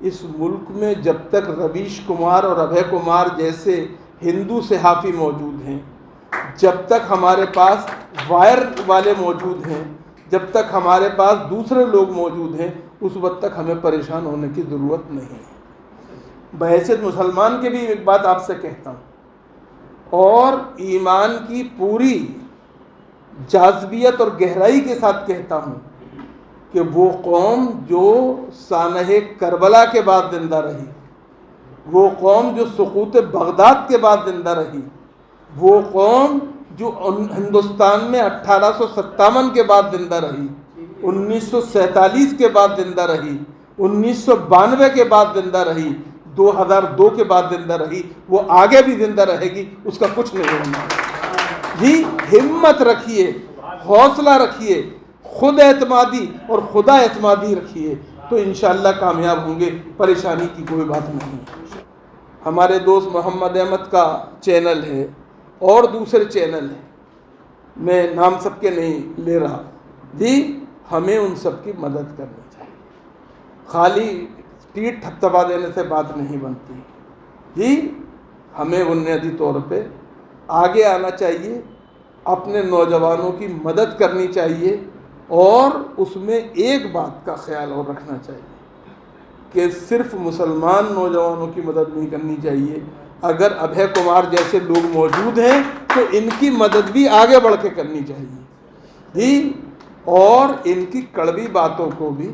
اس ملک میں جب تک رویش کمار اور ابھے کمار جیسے ہندو صحافی موجود ہیں، جب تک ہمارے پاس وائر والے موجود ہیں، جب تک ہمارے پاس دوسرے لوگ موجود ہیں، اس وقت تک ہمیں پریشان ہونے کی ضرورت نہیں ہے۔ بحیثیت مسلمان کے بھی ایک بات آپ سے کہتا ہوں، اور ایمان کی پوری جاذبیت اور گہرائی کے ساتھ کہتا ہوں کہ وہ قوم جو سانحہ کربلا کے بعد زندہ رہی، وہ قوم جو سقوط بغداد کے بعد زندہ رہی، وہ قوم جو ہندوستان میں 1857 کے بعد زندہ رہی، 1947 کے بعد زندہ رہی، 1992 کے بعد زندہ رہی، 2002 کے بعد زندہ رہی، وہ آگے بھی زندہ رہے گی، اس کا کچھ نہیں ہونا۔ جی ہمت رکھیے، حوصلہ رکھیے، خود اعتمادی اور خدا اعتمادی رکھیے، تو انشاءاللہ کامیاب ہوں گے، پریشانی کی کوئی بات نہیں۔ ہمارے دوست محمد احمد کا چینل ہے اور دوسرے چینل ہیں، میں نام سب کے نہیں لے رہا، جی ہمیں ان سب کی مدد کرنی چاہیے، خالی پیٹھ تھپتھپا دینے سے بات نہیں بنتی، جی ہمیں بنیادی طور پہ آگے آنا چاہیے، اپنے نوجوانوں کی مدد کرنی چاہیے، اور اس میں ایک بات کا خیال اور رکھنا چاہیے کہ صرف مسلمان نوجوانوں کی مدد نہیں کرنی چاہیے، اگر ابھے کمار جیسے لوگ موجود ہیں تو ان کی مدد بھی آگے بڑھ کے کرنی چاہیے، جی اور ان کی کڑوی باتوں کو بھی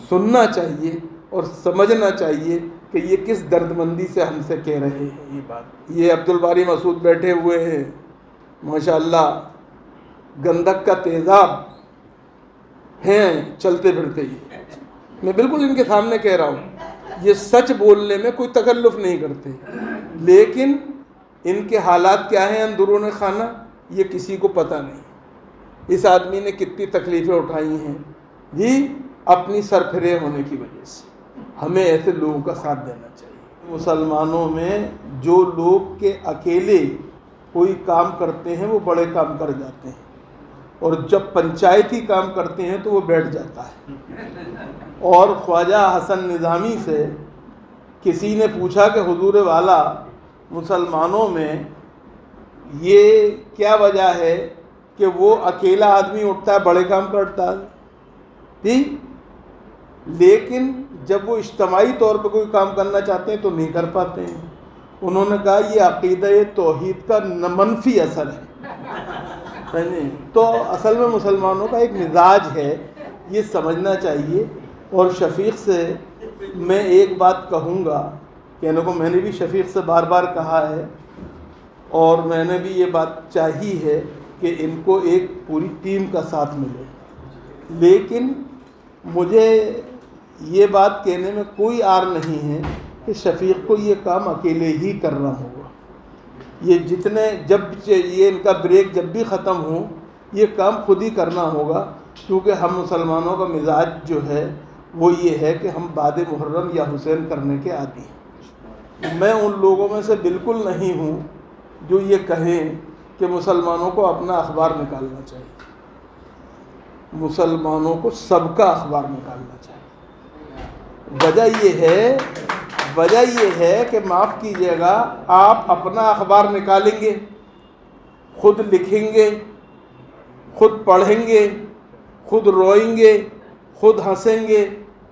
سننا چاہیے اور سمجھنا چاہیے کہ یہ کس دردمندی سے ہم سے کہہ رہے ہیں یہ بات۔ یہ عبدالباری مسعود بیٹھے ہوئے ہیں، ماشاءاللہ گندک کا تیزاب ہیں چلتے پھرتے ہی، میں بالکل ان کے سامنے کہہ رہا ہوں، یہ سچ بولنے میں کوئی تکلف نہیں کرتے، لیکن ان کے حالات کیا ہیں اندرون خانہ یہ کسی کو پتہ نہیں۔ اس آدمی نے کتنی تکلیفیں اٹھائی ہیں، جی اپنی سرفرے ہونے کی وجہ سے۔ ہمیں ایسے لوگوں کا ساتھ دینا چاہیے۔ مسلمانوں میں جو لوگ کے اکیلے کوئی کام کرتے ہیں وہ بڑے کام کر جاتے ہیں، اور جب پنچایتی کام کرتے ہیں تو وہ بیٹھ جاتا ہے۔ اور خواجہ حسن نظامی سے کسی نے پوچھا کہ حضور والا مسلمانوں میں یہ کیا وجہ ہے کہ وہ اکیلا آدمی اٹھتا ہے بڑے کام کرتا ہے، جی لیکن جب وہ اجتماعی طور پہ کوئی کام کرنا چاہتے ہیں تو نہیں کر پاتے ہیں۔ انہوں نے کہا یہ عقیدہ توحید کا منفی اثر ہے، تو اصل میں مسلمانوں کا ایک مزاج ہے، یہ سمجھنا چاہیے۔ اور شفیق سے میں ایک بات کہوں گا، کہنے کو میں نے بھی شفیق سے بار بار کہا ہے، اور میں نے بھی یہ بات چاہی ہے کہ ان کو ایک پوری ٹیم کا ساتھ ملے، لیکن مجھے یہ بات کہنے میں کوئی عار نہیں ہے کہ شفیق کو یہ کام اکیلے ہی کرنا ہوگا۔ یہ یہ ان کا بریک جب بھی ختم ہو یہ کام خود ہی کرنا ہوگا، کیونکہ ہم مسلمانوں کا مزاج جو ہے وہ یہ ہے کہ ہم باد محرم یا حسین کرنے کے عادی ہیں۔ میں ان لوگوں میں سے بالکل نہیں ہوں جو یہ کہیں کہ مسلمانوں کو اپنا اخبار نکالنا چاہیے۔ مسلمانوں کو سب کا اخبار نکالنا چاہیے۔ وجہ یہ ہے کہ معاف کیجیے گا، آپ اپنا اخبار نکالیں گے، خود لکھیں گے، خود پڑھیں گے، خود روئیں گے، خود ہنسیں گے،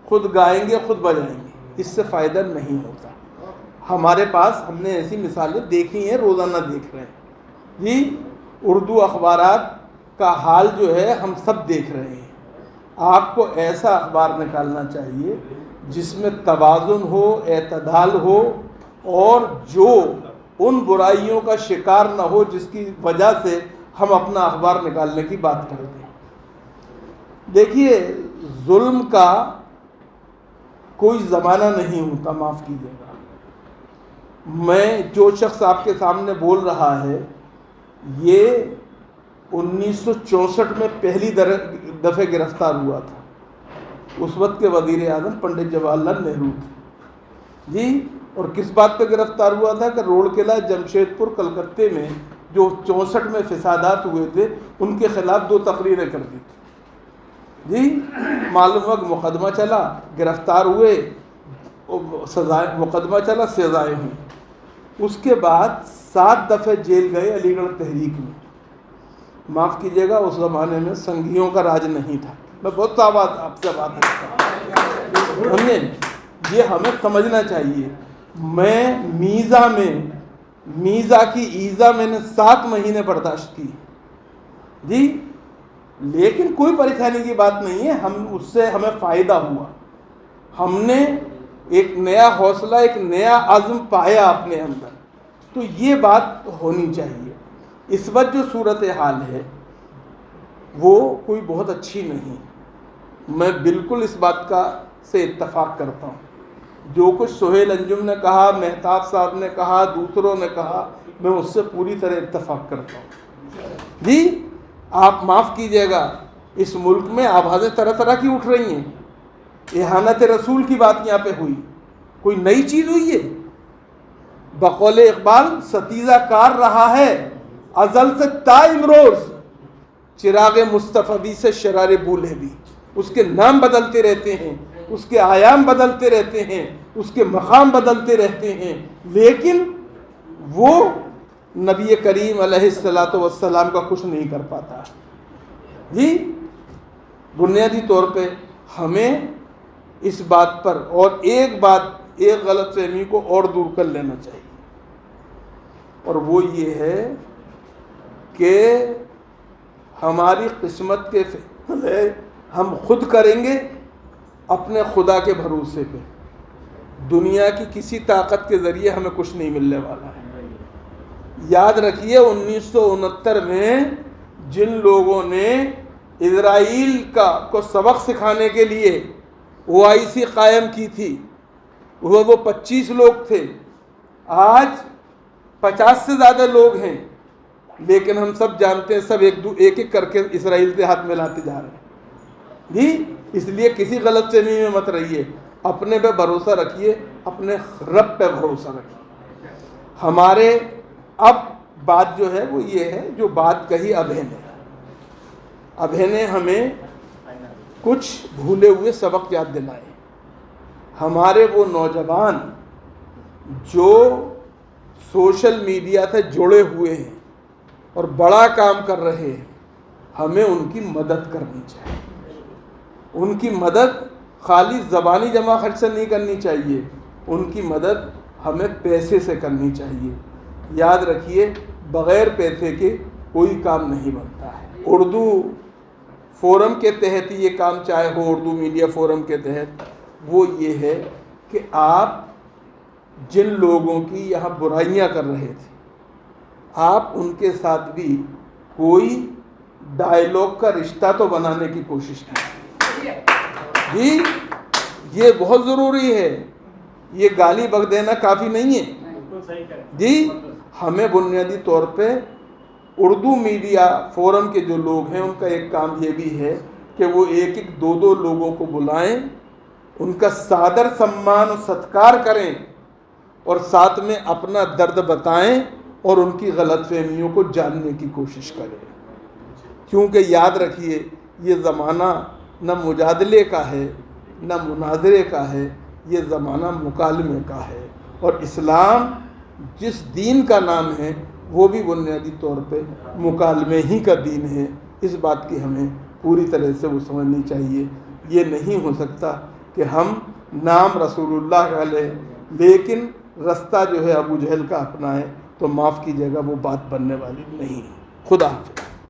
خود گائیں گے، خود بجائیں گے، اس سے فائدہ نہیں ہوتا۔ ہمارے پاس ہم نے ایسی مثالیں دیکھی ہیں، روزانہ دیکھ رہے ہیں، جی اردو اخبارات کا حال جو ہے ہم سب دیکھ رہے ہیں۔ آپ کو ایسا اخبار نکالنا چاہیے جس میں توازن ہو، اعتدال ہو، اور جو ان برائیوں کا شکار نہ ہو جس کی وجہ سے ہم اپنا اخبار نکالنے کی بات کرتے ہیں۔ دیکھیے ظلم کا کوئی زمانہ نہیں ہوتا، معاف کیجیے گا، میں جو شخص آپ کے سامنے بول رہا ہے یہ 1964 میں پہلی دفعہ گرفتار ہوا تھا، اس وقت کے وزیر اعظم پنڈت جواہر لال نہرو تھے، جی اور کس بات پہ گرفتار ہوا تھا کہ روڑ قلعہ جمشید پور کلکتے میں جو 64 میں فسادات ہوئے تھے ان کے خلاف 2 تقریریں کر دی تھی، جی معلوم وقت مقدمہ چلا، گرفتار ہوئے، سزائیں، مقدمہ چلا، سزائیں ہوئی. اس کے بعد 7 دفعہ جیل گئے علی گڑھ تحریک میں. معاف کیجیے گا، اس زمانے میں سنگھیوں کا راج نہیں تھا. میں بہت آپ سے بات کرتا ہوں. ہم نے یہ ہمیں سمجھنا چاہیے. میں میزا کی ایزا میں نے 7 مہینے برداشت کی جی، لیکن کوئی پریشانی کی بات نہیں ہے. اس سے ہمیں فائدہ ہوا. ہم نے ایک نیا حوصلہ، ایک نیا عزم پایا اپنے اندر. تو یہ بات ہونی چاہیے. اس وقت جو صورتحال ہے وہ کوئی بہت اچھی نہیں. میں بالکل اس بات سے اتفاق کرتا ہوں. جو کچھ سہیل انجم نے کہا، مہتاب صاحب نے کہا، دوسروں نے کہا، میں اس سے پوری طرح اتفاق کرتا ہوں جی. آپ معاف کیجیے گا، اس ملک میں آوازیں طرح طرح کی اٹھ رہی ہیں. احانت رسول کی بات یہاں پہ ہوئی، کوئی نئی چیز ہوئی ہے؟ بقول اقبال ستیزہ کار رہا ہے ازل سے تا امروز، چراغ مصطفی سے شرار بولے بھی. اس کے نام بدلتے رہتے ہیں، اس کے آیام بدلتے رہتے ہیں، اس کے مقام بدلتے رہتے ہیں، لیکن وہ نبی کریم علیہ السلام کا کچھ نہیں کر پاتا جی. بنیادی طور پہ ہمیں اس بات پر اور ایک غلط فہمی کو اور دور کر لینا چاہیے، اور وہ یہ ہے کہ ہماری قسمت کے فیصلے ہم خود کریں گے اپنے خدا کے بھروسے پہ. دنیا کی کسی طاقت کے ذریعے ہمیں کچھ نہیں ملنے والا ہے. یاد رکھیے 1969 میں جن لوگوں نے اسرائیل کو سبق سکھانے کے لیے OIC قائم کی تھی، وہ 25 لوگ تھے. آج 50 سے زیادہ لوگ ہیں، لیکن ہم سب جانتے ہیں سب ایک کر کے اسرائیل سے ہاتھ ملاتے جا رہے ہیں جی. اس لیے کسی غلط فہمی میں مت رہیے. اپنے پہ بھروسہ رکھیے، اپنے رب پہ بھروسہ رکھیے. ہمارے اب بات جو ہے وہ یہ ہے، جو بات کہی ابھی نے ہمیں کچھ بھولے ہوئے سبق یاد دلائے. ہمارے وہ نوجوان جو سوشل میڈیا سے جڑے ہوئے ہیں اور بڑا کام کر رہے ہیں، ہمیں ان کی مدد کرنی چاہیے. ان کی مدد خالی زبانی جمع خرچ سے نہیں کرنی چاہیے، ان کی مدد ہمیں پیسے سے کرنی چاہیے. یاد رکھیے بغیر پیسے کے کوئی کام نہیں بنتا ہے. اردو فورم کے تحت یہ کام چاہے ہو، اردو میڈیا فورم کے تحت، وہ یہ ہے کہ آپ جن لوگوں کی یہاں برائیاں کر رہے تھے، آپ ان کے ساتھ بھی کوئی ڈائیلاگ کا رشتہ تو بنانے کی کوشش کیجیے جی. یہ بہت ضروری ہے. یہ گالی بک دینا کافی نہیں ہے جی. ہمیں بنیادی طور پہ اردو میڈیا فورم کے جو لوگ ہیں ان کا ایک کام یہ بھی ہے کہ وہ 1-2 لوگوں کو بلائیں، ان کا صادر سمان و ستکار کریں، اور ساتھ میں اپنا درد بتائیں اور ان کی غلط فہمیوں کو جاننے کی کوشش کریں. کیونکہ یاد رکھیے یہ زمانہ نہ مجادلے کا ہے نہ مناظرے کا ہے، یہ زمانہ مکالمے کا ہے. اور اسلام جس دین کا نام ہے وہ بھی بنیادی طور پہ مکالمے ہی کا دین ہے. اس بات کی ہمیں پوری طرح سے وہ سمجھنی چاہیے. یہ نہیں ہو سکتا کہ ہم نام رسول اللہ کا لیں لیکن رستہ جو ہے ابو جہل کا اپنائیں، تو معاف کیجیے گا وہ بات بننے والی نہیں. خدا حافظ.